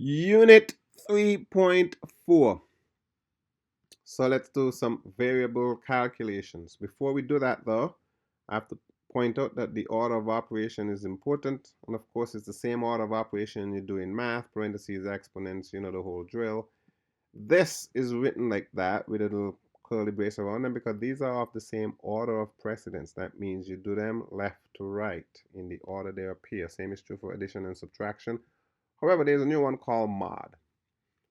Unit 3.4. So let's do some variable calculations. Before we do that though, I have to point out that the order of operation is important. And of course, it's the same order of operation you do in math, parentheses, exponents, you know the whole drill. This is written like that with a little curly brace around them because these are of the same order of precedence. That means you do them left to right in the order they appear. Same is true for addition and subtraction. However, there's a new one called mod.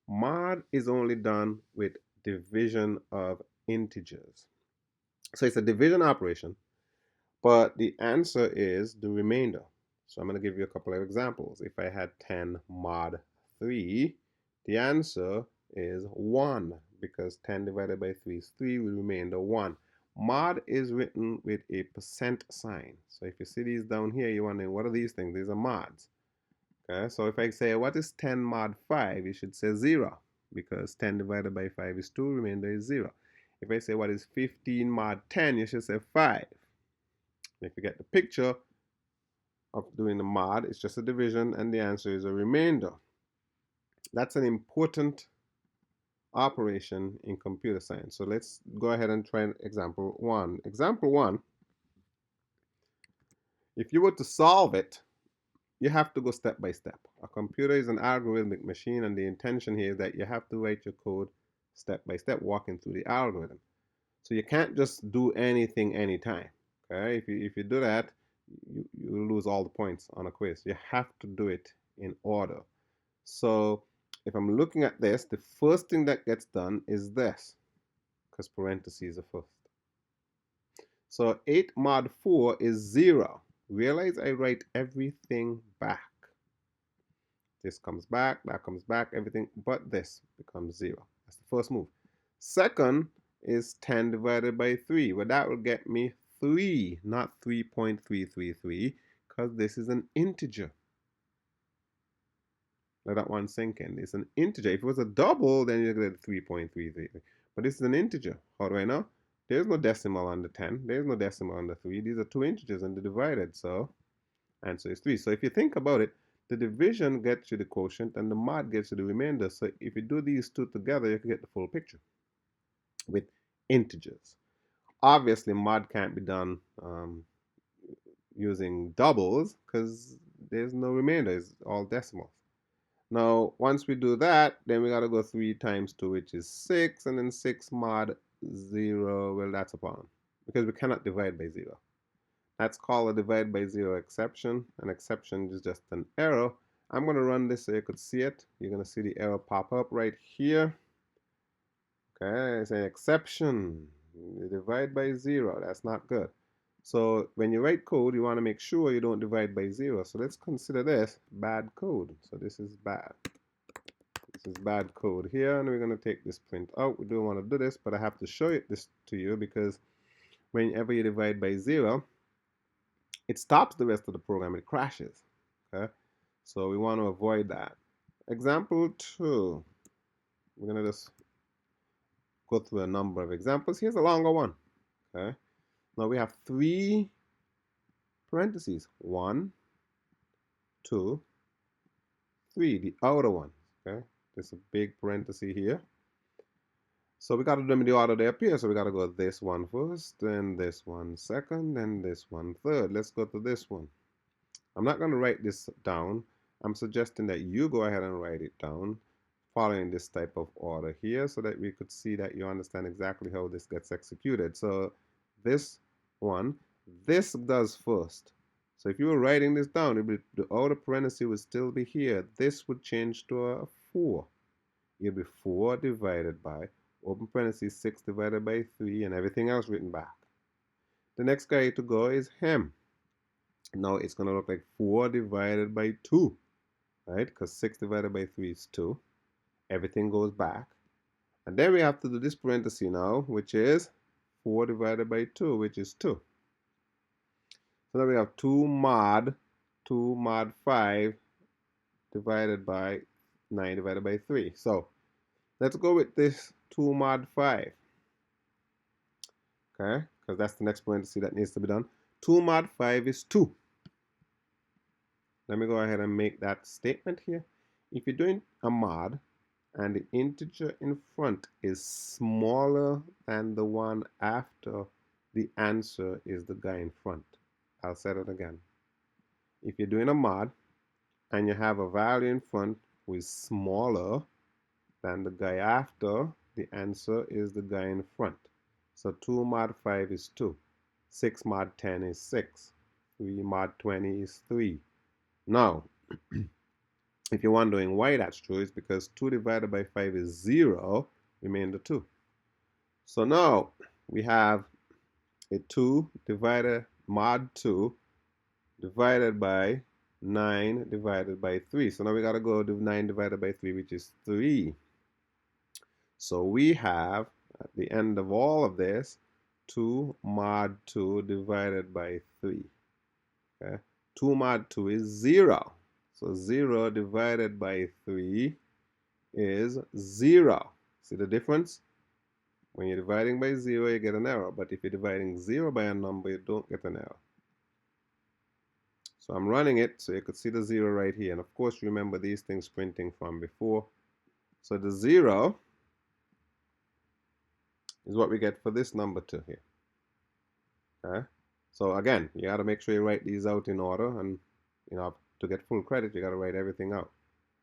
Mod is only done with division of integers. So it's a division operation, but the answer is the remainder. So I'm going to give you a couple of examples. If I had 10 mod 3, the answer is 1 because 10 divided by 3 is 3 with remainder 1. Mod is written with a percent sign. So if you see these down here, you're wondering, what are these things? These are mods. Okay, so if I say, what is 10 mod 5? You should say 0 because 10 divided by 5 is 2, remainder is 0. If I say, what is 15 mod 10? You should say 5. If you get the picture of doing the mod, it's just a division and the answer is a remainder. That's an important operation in computer science. So let's go ahead and try example 1. Example 1, if you were to solve it, you have to go step by step. A computer is an algorithmic machine, and the intention here is that you have to write your code step by step, walking through the algorithm. So you can't just do anything anytime. Okay, if you do that, you lose all the points on a quiz. You have to do it in order. So if I'm looking at this, the first thing that gets done is this, because parentheses are first. So 8 mod 4 is 0. Realize I write everything back. This comes back, that comes back, everything but this becomes 0. That's the first move. Second is 10 divided by 3. Well, that will get me 3, not 3.333, because this is an integer. Let that one sink in. It's an integer. If it was a double, then you get 3.333. But this is an integer. How do I know? There's no decimal under 10. There's no decimal under 3. These are two integers and they're divided. So answer is 3. So if you think about it, the division gets you the quotient and the mod gets you the remainder. So if you do these two together, you can get the full picture with integers. Obviously, mod can't be done using doubles because there's no remainder. It's all decimals. Now, once we do that, then we got to go 3 times 2, which is 6, and then 6 mod 0, well, that's a pound because we cannot divide by 0. That's called a divide by 0 exception. An exception is just an error. I'm going to run this so you could see it. You're going to see the error pop up right here. Okay, it's an exception. You divide by 0. That's not good. So when you write code, you want to make sure you don't divide by 0. So let's consider this bad code. So this is bad. This is bad code here, and we're going to take this print out. We don't want to do this, but I have to show this to you because whenever you divide by 0, it stops the rest of the program. It crashes. Okay, so we want to avoid that. Example 2. We're going to just go through a number of examples. Here's a longer one. Okay, now we have 3 parentheses. 1, 2, 3. The outer one. Okay, there's a big parenthesis here. So we got to do them in the order they appear. So we got to go this one first, then this one second, then this one third. Let's go to this one. I'm not going to write this down. I'm suggesting that you go ahead and write it down following this type of order here so that we could see that you understand exactly how this gets executed. So this one, this does first. So if you were writing this down, the outer parenthesis would still be here. This would change to a 4. It'll be 4 divided by, open parenthesis, 6 divided by 3, and everything else written back. The next guy to go is him. Now it's going to look like 4 divided by 2, right? Because 6 divided by 3 is 2. Everything goes back. And then we have to do this parenthesis now, which is 4 divided by 2, which is 2. So now we have 2 mod 5 divided by 9 divided by 3. So let's go with this 2 mod 5. Okay, because that's the next parenthesis that needs to be done. 2 mod 5 is 2. Let me go ahead and make that statement here. If you're doing a mod and the integer in front is smaller than the one after, the answer is the guy in front. I'll say it again. If you're doing a mod and you have a value in front who is smaller than the guy after, the answer is the guy in front. So 2 mod 5 is 2. 6 mod 10 is 6. 3 mod 20 is 3. Now, if you're wondering why that's true, it's because 2 divided by 5 is 0, remainder 2. So now we have a 2 divided mod 2 divided by 9 divided by 3. So now we got to go do 9 divided by 3, which is 3. So we have, at the end of all of this, 2 mod 2 divided by 3. Okay? 2 mod 2 is 0. So 0 divided by 3 is 0. See the difference? When you're dividing by 0, you get an error. But if you're dividing 0 by a number, you don't get an error. So I'm running it so you could see the 0 right here. And of course, remember these things printing from before. So the 0 is what we get for this number 2 here. Okay? So again, you got to make sure you write these out in order. And to get full credit, you got to write everything out.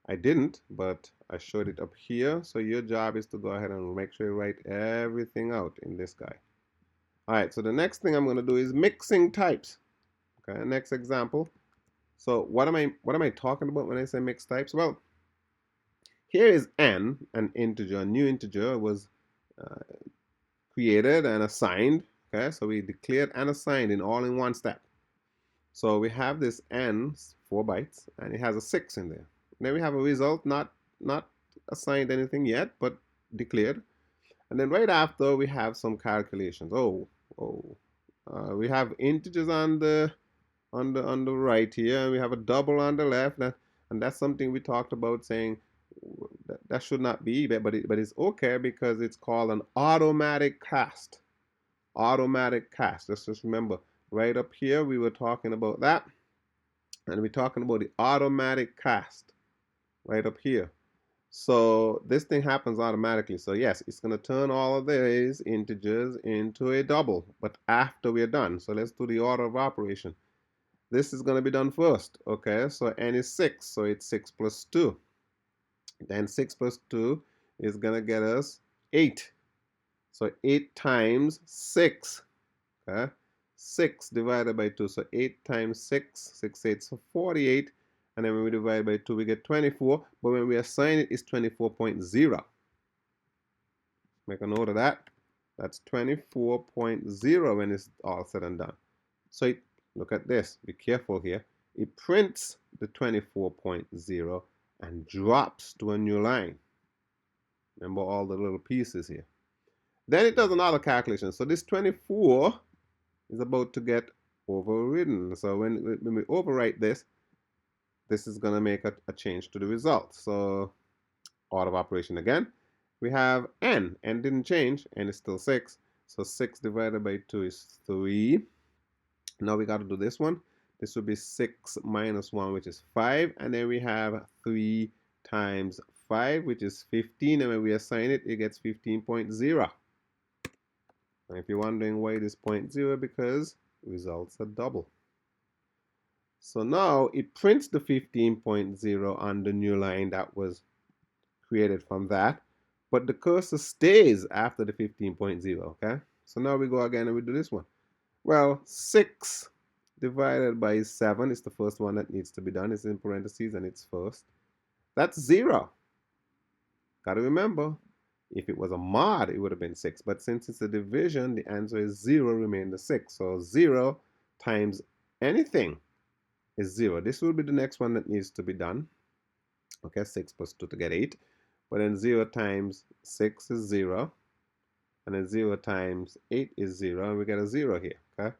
I didn't, but I showed it up here. So your job is to go ahead and make sure you write everything out in this guy. All right, so the next thing I'm going to do is mixing types. Okay, next example. So what am I talking about when I say mixed types? Well, here is n, an integer, a new integer was created and assigned. Okay, so we declared and assigned all in one step. So we have this n, 4 bytes, and it has a 6 in there. Then we have a result, not assigned anything yet, but declared. And then right after we have some calculations. We have integers on the right here, and we have a double on the left, and that's something we talked about saying that should not be, but it's okay because it's called an automatic cast. Automatic cast. Let's just remember, right up here we were talking about that, and we're talking about the automatic cast right up here. So this thing happens automatically. So yes, it's going to turn all of these integers into a double, but after we're done. So let's do the order of operation. This is going to be done first. Okay, so n is 6, so it's 6 plus 2. Then 6 plus 2 is going to get us 8. So 8 times 6. Okay, 6 divided by 2. So 8 times 6, 6 8, so 48. And then when we divide by 2, we get 24. But when we assign it, it's 24.0. Make a note of that. That's 24.0 when it's all said and done. So look at this. Be careful here. It prints the 24.0 and drops to a new line. Remember all the little pieces here. Then it does another calculation. So this 24 is about to get overridden. So when we overwrite this is going to make a change to the result. So order of operation again. We have n. N didn't change. N is still 6. So 6 divided by 2 is 3. Now we got to do this one. This would be 6 minus 1, which is 5. And then we have 3 times 5, which is 15. And when we assign it, it gets 15.0. And if you're wondering why it is 0.0, because results are double. So now it prints the 15.0 on the new line that was created from that, but the cursor stays after the 15.0, okay? So now we go again and we do this one. Well, 6 divided by 7 is the first one that needs to be done. It's in parentheses and it's first. That's 0. Got to remember, if it was a mod, it would have been 6. But since it's a division, the answer is 0, remain the 6. So 0 times anything is 0. This will be the next one that needs to be done. Okay, 6 plus 2 to get 8. But then 0 times 6 is 0. And then 0 times 8 is 0. And we get a 0 here. Okay,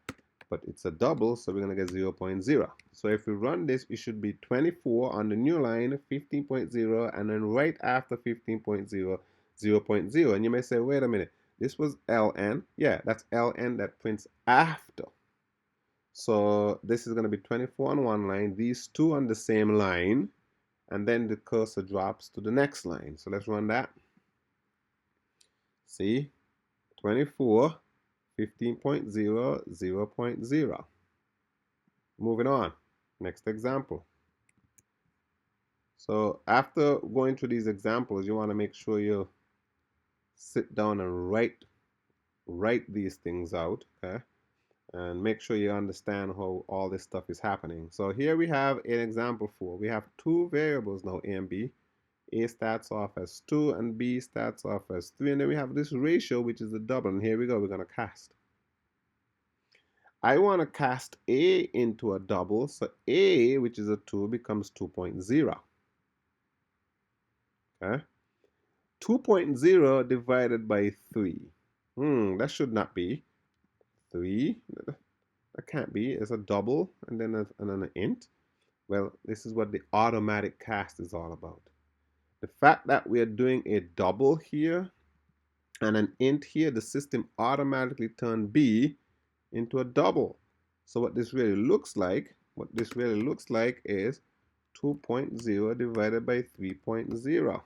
but it's a double, so we're going to get 0.0. So if we run this, it should be 24 on the new line, 15.0, and then right after 15.0, 0.0. And you may say, wait a minute, this was ln. Yeah, that's ln that prints after. So this is going to be 24 on one line, these two on the same line, and then the cursor drops to the next line. So let's run that. See, 24, 15.0, 0.0. Moving on, next example. So after going through these examples, you want to make sure you sit down and write these things out, okay? And make sure you understand how all this stuff is happening. So here we have an example 4. We have two variables now, A and B. A starts off as 2 and B starts off as 3. And then we have this ratio, which is a double. And here we go, we're going to cast. I want to cast A into a double. So A, which is a 2, becomes 2.0. Okay? 2.0 divided by 3. That should not be 3. That can't be. It's a double and then an int. Well, this is what the automatic cast is all about. The fact that we are doing a double here and an int here, the system automatically turned B into a double. So what this really looks like, is 2.0 divided by 3.0.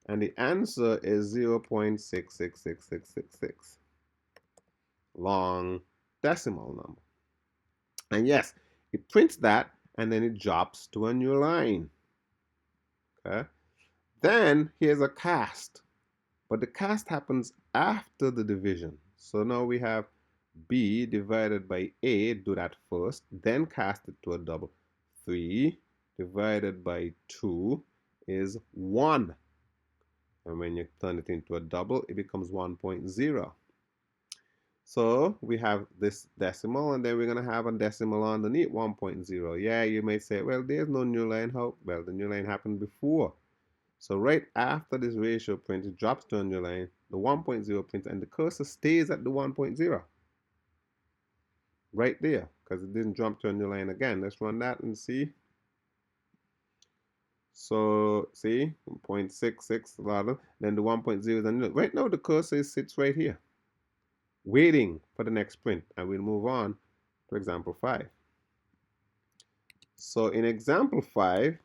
And the answer is 0.666666. Long decimal number. And yes, it prints that and then it drops to a new line. Okay. Then here's a cast. But the cast happens after the division. So now we have B divided by A, do that first, then cast it to a double. 3 divided by 2 is 1. And when you turn it into a double, it becomes 1.0. So we have this decimal, and then we're going to have a decimal underneath 1.0. Yeah, you may say, well, there's no new line. How? Well, the new line happened before. So right after this ratio print, it drops to a new line, the 1.0 prints, and the cursor stays at the 1.0. Right there, because it didn't jump to a new line again. Let's run that and see. So see, 0.66, then the 1.0 is a new. Right now the cursor sits right here, waiting for the next print, and we'll move on to example 5. So in example 5,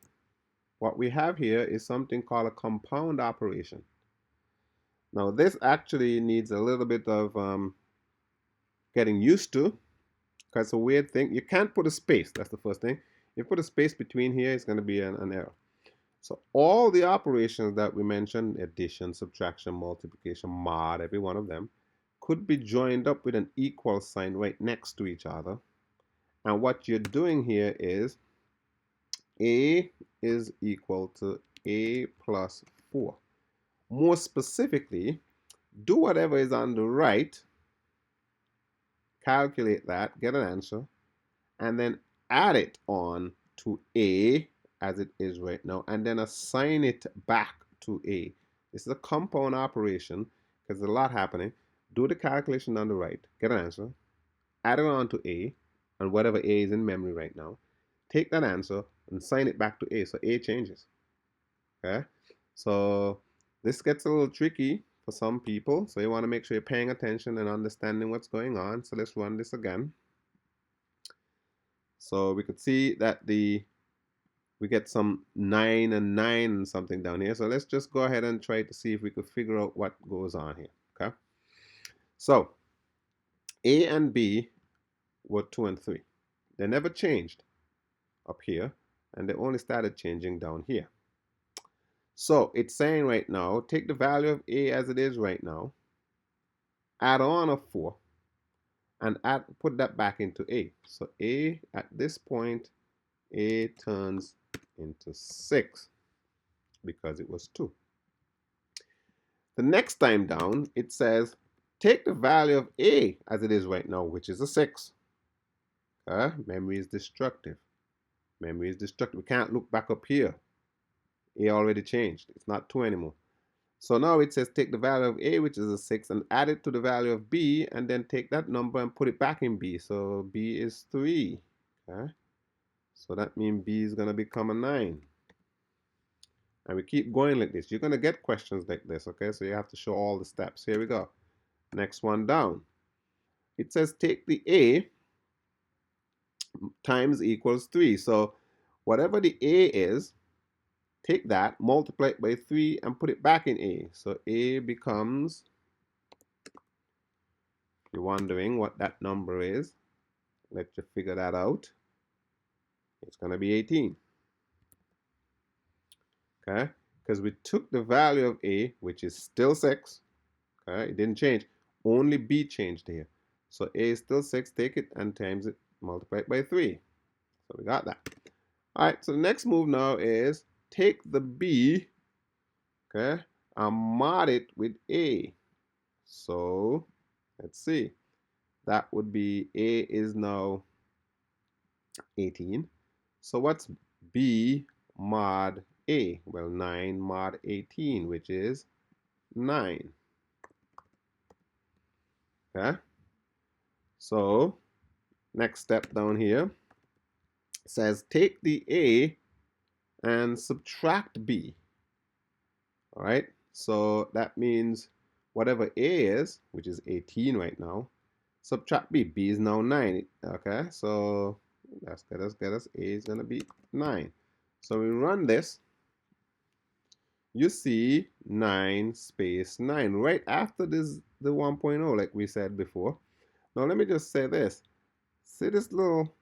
what we have here is something called a compound operation. Now this actually needs a little bit of getting used to, because it's a weird thing. You can't put a space, that's the first thing. If you put a space between here, it's going to be an error. So all the operations that we mentioned, addition, subtraction, multiplication, mod, every one of them, could be joined up with an equal sign right next to each other. And what you're doing here is A is equal to A plus 4. More specifically, do whatever is on the right, calculate that, get an answer, and then add it on to A as it is right now, and then assign it back to A. This is a compound operation because there's a lot happening. Do the calculation on the right, get an answer, add it on to A, and whatever A is in memory right now. Take that answer and assign it back to A, so A changes. Okay? So this gets a little tricky for some people, so you want to make sure you're paying attention and understanding what's going on. So let's run this again. So we could see that we get some 9 and 9 and something down here. So let's just go ahead and try to see if we could figure out what goes on here. Okay. So A and B were 2 and 3. They never changed up here, and they only started changing down here. So it's saying right now, take the value of A as it is right now, add on a 4, and put that back into A. So A, at this point, A turns into 6 because it was 2. The next time down, it says, take the value of A as it is right now, which is a 6. Memory is destructive. Memory is destructive. We can't look back up here. A already changed. It's not 2 anymore. So now it says take the value of A, which is a 6, and add it to the value of B, and then take that number and put it back in B. So B is 3. Okay? So that means B is going to become a 9. And we keep going like this. You're going to get questions like this, okay? So you have to show all the steps. Here we go. Next one down. It says take the A times equals 3. So whatever the A is, take that, multiply it by 3, and put it back in A. So A becomes, if you're wondering what that number is, let you figure that out. It's going to be 18. Okay? Because we took the value of A, which is still 6. Okay? It didn't change. Only B changed here. So A is still 6. Take it and times it, multiply it by 3. So we got that. All right, so the next move now is take the B, okay, and mod it with A. So let's see. That would be A is now 18. So what's B mod A? Well, 9 mod 18, which is 9. Okay? So next step down here says take the A and subtract B. All right? So that means whatever A is, which is 18 right now, subtract B. B is now 9. Okay? So let's get us. A is going to be 9. So we run this. You see 9 space 9 right after this the 1.0 like we said before. Now let me just say this. See this little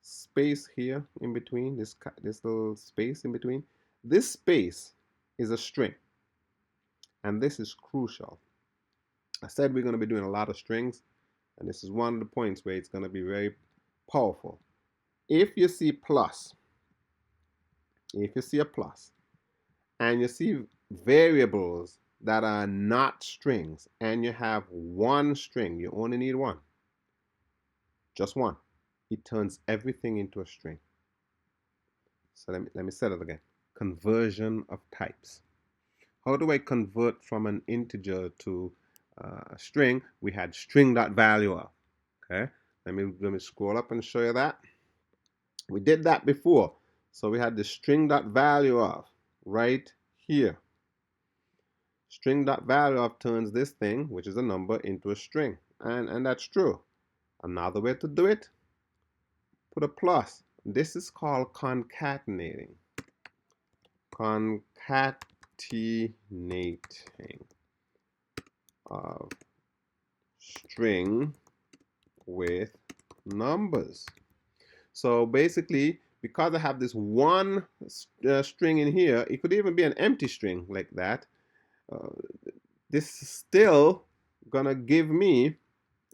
space here in between, this little space in between? This space is a string. And this is crucial. I said we're going to be doing a lot of strings, and this is one of the points where it's going to be very powerful. If you see plus, if you see a plus, and you see variables that are not strings, and you have one string, you only need one, just one, it turns everything into a string. So let me say that again. Conversion of types. How do I convert from an integer to a string? We had string.value of. Okay, let me scroll up and show you that. We did that before. So we had the string.value of right here. String.value of turns this thing, which is a number, into a string. And that's true. Another way to do it, put a plus. This is called concatenating. Concatenating of string with numbers. So basically, because I have this one string in here, it could even be an empty string like that. This is still gonna give me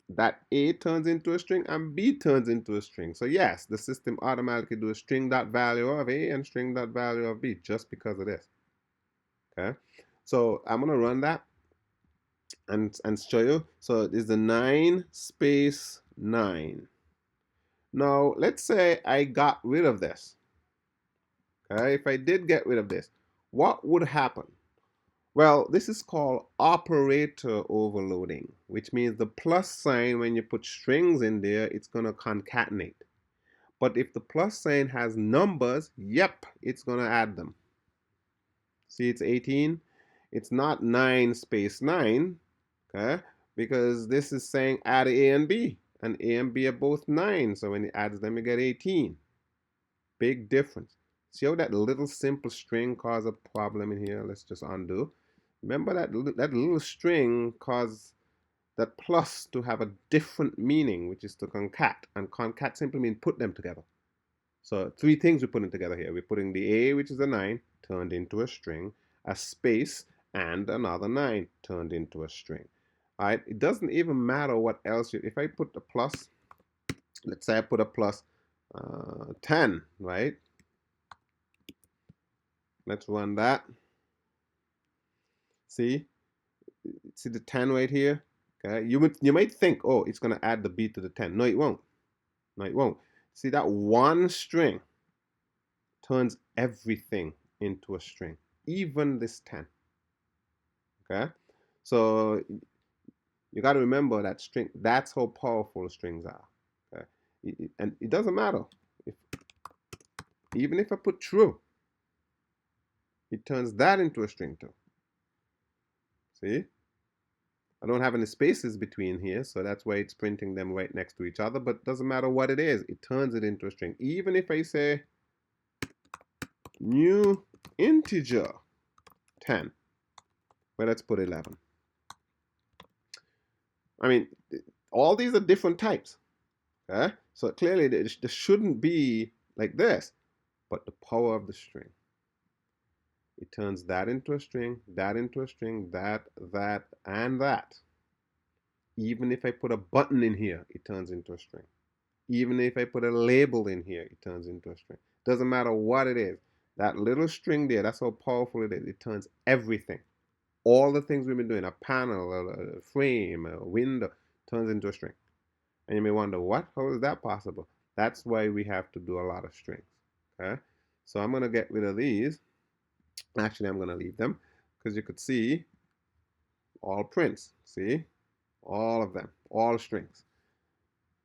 that A turns into a string and B turns into a string. So yes, the system automatically do a string.value of A and string.value of B just because of this. Okay, so I'm gonna run that and show you. So it's the 9 space 9. Now let's say I got rid of this. Okay, if I did get rid of this, what would happen? Well, this is called operator overloading, which means the plus sign, when you put strings in there, it's going to concatenate. But if the plus sign has numbers, yep, it's going to add them. See, it's 18. It's not 9 space 9, okay? Because this is saying add A and B. And A and B are both 9. So when it adds them, you get 18. Big difference. See how that little simple string caused a problem in here? Let's just undo. Remember that little string caused that plus to have a different meaning, which is to concat. And concat simply means put them together. So 3 things we're putting together here. We're putting the A, which is a 9, turned into a string, a space, and another 9 turned into a string. All right, it doesn't even matter what else. If I put a plus, let's say I put a plus 10, right? Let's run that. See the 10 right here? Okay, you might think, oh, it's gonna add the B to the 10. No, it won't. No, it won't. See, that one string turns everything into a string, even this 10. Okay, so you got to remember that string. That's how powerful strings are. Okay, and it doesn't matter if even if I put true, it turns that into a string too. See? I don't have any spaces between here, so that's why it's printing them right next to each other, but doesn't matter what it is, it turns it into a string. Even if I say new integer 10. Well, let's put 11. I mean, all these are different types. Okay? So clearly, this shouldn't be like this. But the power of the string. It turns that into a string, that into a string, that, and that. Even if I put a button in here, it turns into a string. Even if I put a label in here, it turns into a string. Doesn't matter what it is. That little string there, that's how powerful it is. It turns everything. All the things we've been doing, a panel, a frame, a window, turns into a string. And you may wonder, what? How is that possible? That's why we have to do a lot of strings. Okay? So I'm going to get rid of these. Actually, I'm going to leave them because you could see all prints. See? All of them. All strings.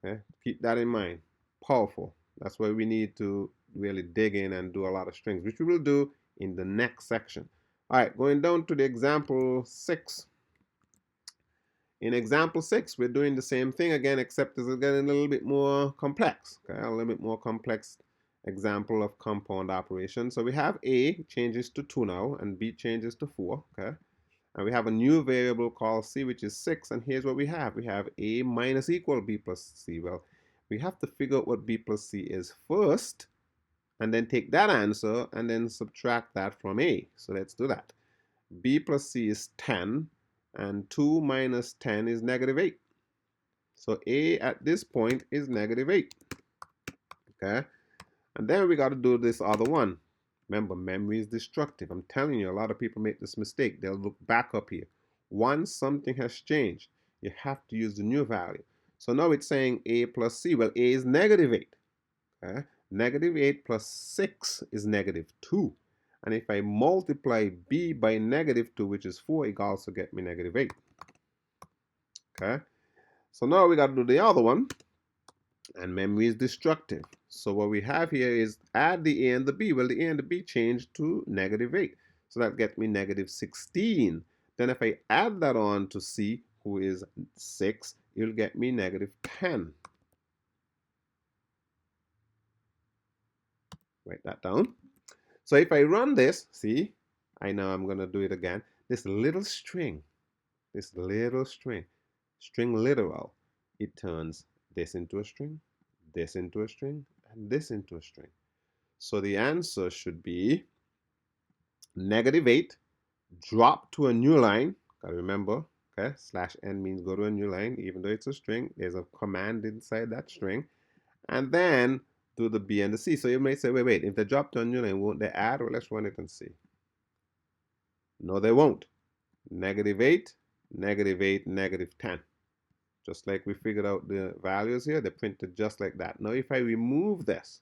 Okay? Keep that in mind. Powerful. That's why we need to really dig in and do a lot of strings, which we will do in the next section. All right, going down to the example 6. In example 6, we're doing the same thing again, except it's getting a little bit more complex. Okay, a little bit more complex example of compound operation. So we have A changes to 2 now, and B changes to 4. Okay, and we have a new variable called C, which is 6. And here's what we have. We have A minus equal B plus C. Well, we have to figure out what B plus C is first, and then take that answer and then subtract that from A. So let's do that. B plus C is 10, and 2 minus 10 is negative 8. So A at this point is negative 8. Okay? And then we got to do this other one. Remember, memory is destructive. I'm telling you, a lot of people make this mistake. They'll look back up here. Once something has changed, you have to use the new value. So now it's saying A plus C. Well, A is negative 8. Okay? Negative 8 plus 6 is negative 2. And if I multiply B by negative 2, which is 4, it also get me negative 8. Okay? So now we got to do the other one. And memory is destructive. So what we have here is add the A and the B. Well, the A and the B changed to negative 8. So that gets me negative 16. Then if I add that on to C, who is 6, it'll get me negative 10. Write that down. So if I run this, see, I know I'm going to do it again. This little string, string literal, it turns this into a string, this into a string, and this into a string. So the answer should be negative 8, drop to a new line. Gotta remember, okay, /n means go to a new line. Even though it's a string, there's a command inside that string. And then do the B and the C. So you may say, wait, if they drop to a new line, won't they add? Well, let's run it and see. No, they won't. Negative 8, negative 8, negative 10. Just like we figured out the values here, they're printed just like that. Now, if I remove this,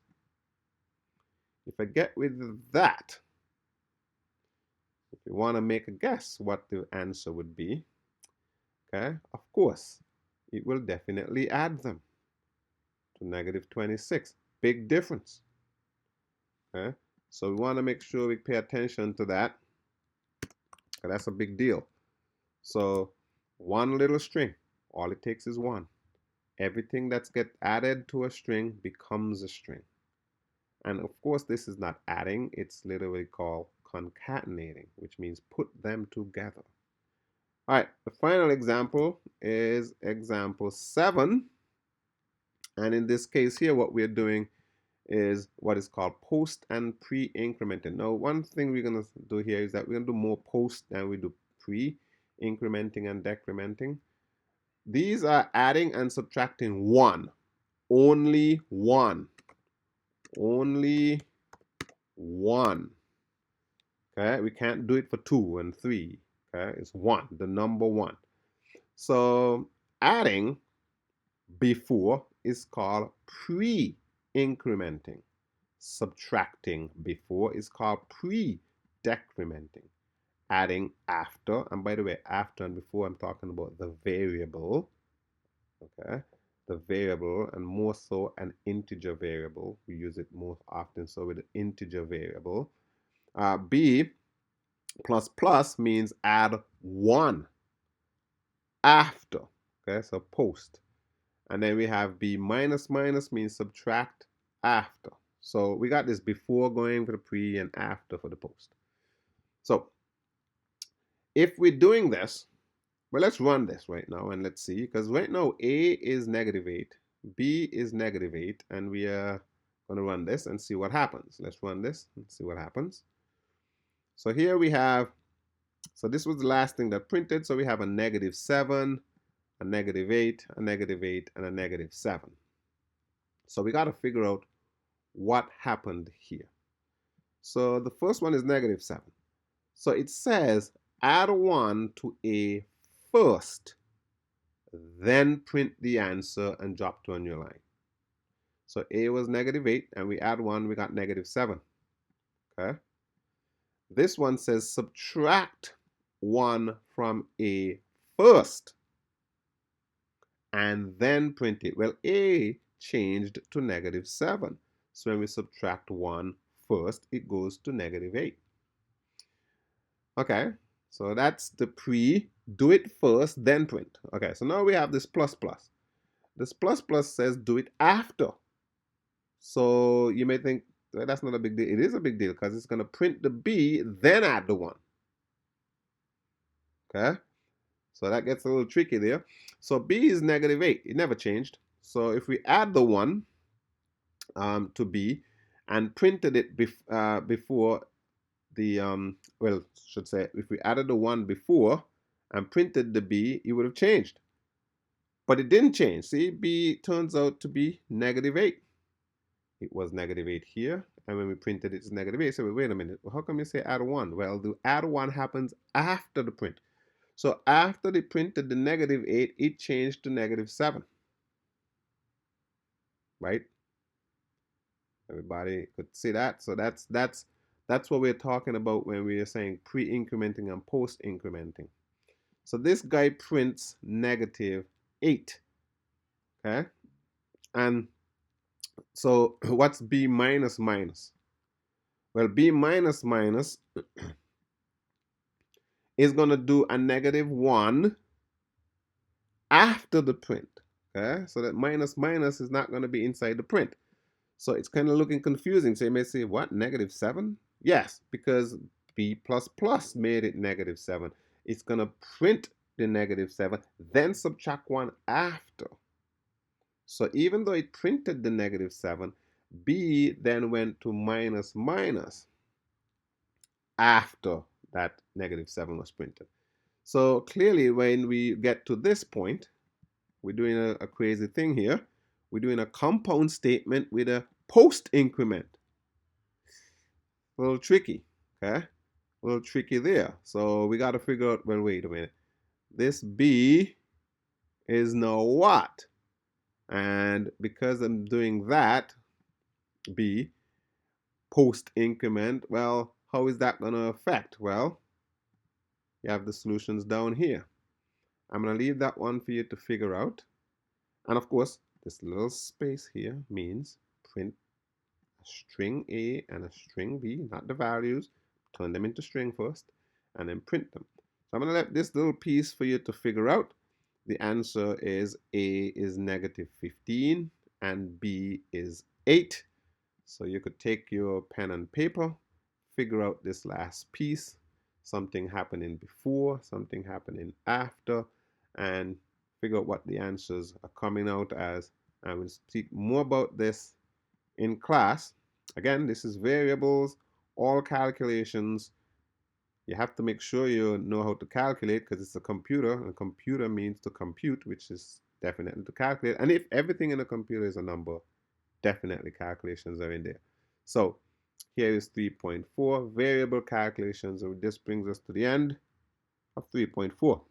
if I get rid of that, if you want to make a guess what the answer would be, okay, of course, it will definitely add them to negative 26. Big difference. Okay, so we want to make sure we pay attention to that. That's a big deal. So one little string, all it takes is one. Everything that's get added to a string becomes a string. And of course, this is not adding, it's literally called concatenating, which means put them together. All right, the final example is example 7. And in this case here, what we're doing is what is called post and pre-incrementing. Now, one thing we're going to do here is that we're going to do more post than we do pre-incrementing and decrementing. These are adding and subtracting one. Only one. Only one. Okay, we can't do it for 2 and 3. Okay, it's 1, the number 1. So adding before is called pre-incrementing. Subtracting before is called pre-decrementing. Adding after, and by the way, after and before, I'm talking about the variable. Okay, the variable, and more so an integer variable. We use it more often so with an integer variable. B plus plus means add 1 after. Okay, so post. And then we have B minus minus means subtract after. So we got this before going for the pre and after for the post. So if we're doing this, well, let's run this right now and let's see, because right now A is -8, B is -8, and we are going to run this and see what happens. Let's run this and see what happens. So here we have, so this was the last thing that printed, so we have a -7, a -8, a -8, and a -7. So we got to figure out what happened here. So the first one is -7. So it says add 1 to A first, then print the answer and drop to a new line. So A was -8 and we add 1, we got -7. Okay. This one says subtract 1 from A first and then print it. Well, A changed to -7. So when we subtract 1 first, it goes to -8. Okay, so that's the pre, do it first, then print. Okay, so now we have this plus plus. This plus plus says do it after. So you may think, well, that's not a big deal. It is a big deal because it's going to print the B, then add the 1. Okay, so that gets a little tricky there. So B is -8. It never changed. So if we add the 1 to B and printed it before the, well, should say, if we added the 1 before and printed the B, it would have changed. But it didn't change. See, B turns out to be -8. It was -8 here, and when we printed it, it's -8. So wait a minute, well, how come you say add 1? Well, the add 1 happens after the print. So after they printed the -8, it changed to -7. Right? Everybody could see that. So that's what we're talking about when we are saying pre-incrementing and post-incrementing. So this guy prints -8. Okay? And so what's B minus minus? Well, B minus minus is going to do a -1 after the print. Okay? So that minus minus is not going to be inside the print. So it's kind of looking confusing. So you may say, what, -7? Yes, because B plus plus made it -7. It's going to print the -7, then subtract 1 after. So even though it printed the -7, B then went to minus minus after that -7 was printed. So clearly when we get to this point, we're doing a crazy thing here. We're doing a compound statement with a post increment. A little tricky, okay? A little tricky there. So we got to figure out, well, wait a minute. This B is now what? And because I'm doing that, B, post increment, well, how is that going to affect? Well, you have the solutions down here. I'm going to leave that one for you to figure out. And of course, this little space here means print a string A and a string B, not the values. Turn them into string first, and then print them. So I'm going to let this little piece for you to figure out. The answer is A is -15 and B is 8. So you could take your pen and paper, figure out this last piece, something happening before, something happening after, and figure out what the answers are coming out as. I will speak more about this in class. Again, this is variables, all calculations. You have to make sure you know how to calculate because it's a computer, and computer means to compute, which is definitely to calculate. And if everything in a computer is a number, definitely calculations are in there. So here is 3.4 variable calculations, and this brings us to the end of 3.4.